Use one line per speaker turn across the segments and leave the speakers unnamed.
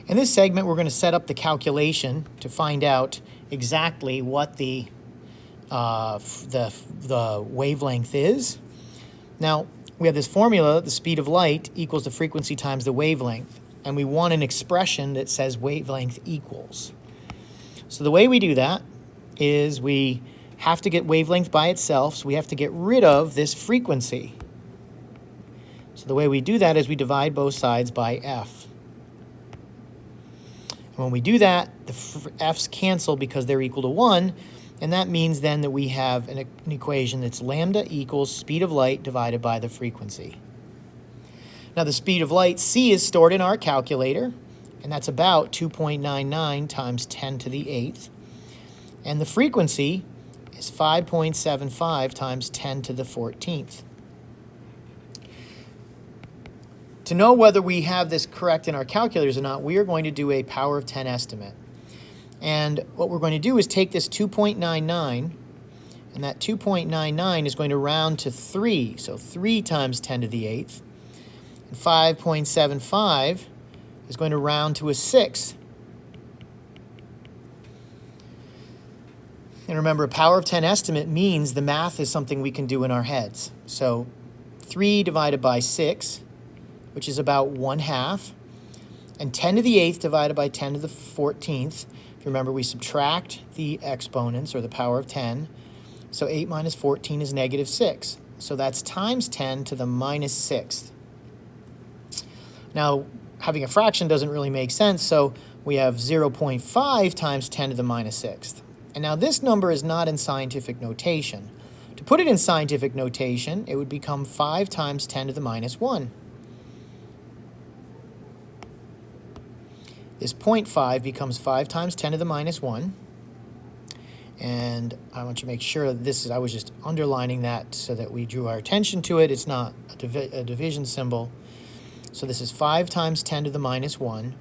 In this segment, we're going to set up the calculation to find out exactly what the wavelength is. Now, we have this formula, the speed of light equals the frequency times the wavelength, and we want an expression that says wavelength equals. So the way we do that is we have to get wavelength by itself, so we have to get rid of this frequency. So the way we do that is we divide both sides by f. And when we do that, the f's cancel because they're equal to 1, and that means then that we have an equation that's lambda equals speed of light divided by the frequency. Now the speed of light, c, is stored in our calculator, and that's about 2.99 times 10 to the 8th. And the frequency is 5.75 times 10 to the 14th. To know whether we have this correct in our calculators or not, we are going to do a power of 10 estimate. And what we're going to do is take this 2.99, and that 2.99 is going to round to 3, so 3 times 10 to the 8th. And 5.75 is going to round to a 6. And remember, a power of 10 estimate means the math is something we can do in our heads. So 3 divided by 6, which is about 1/2, and 10 to the 8th divided by 10 to the 14th. If you remember, we subtract the exponents, or the power of 10. So 8 minus 14 is negative 6. So that's times 10 to the minus 6th. Now, having a fraction doesn't really make sense, so we have 0.5 times 10 to the minus 6th. And now this number is not in scientific notation. To put it in scientific notation, it would become 5 times 10 to the minus 1. This 0.5 becomes 5 times 10 to the minus 1. And I want you to make sure that this is, I was just underlining that so that we drew our attention to it. It's not a division symbol. So this is 5 times 10 to the minus 1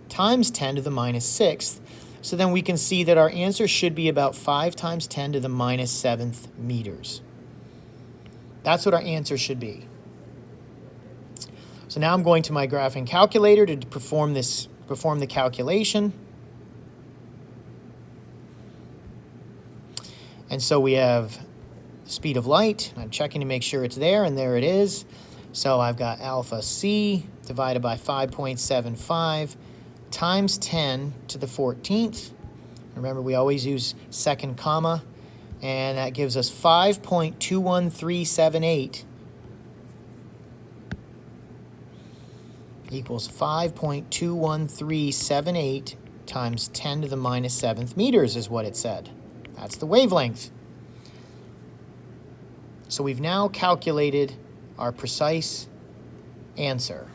times 10 to the minus 6th. So then we can see that our answer should be about 5 times 10 to the minus 7th meters. That's what our answer should be. So now I'm going to my graphing calculator to perform the calculation. And so we have speed of light. I'm checking to make sure it's there, and there it is. So I've got alpha c divided by 5.75 times 10 to the 14th. Remember, we always use second comma, and that gives us 5.21378 equals 5.21378 times 10 to the minus 7th meters is what it said. That's the wavelength. So we've now calculated our precise answer.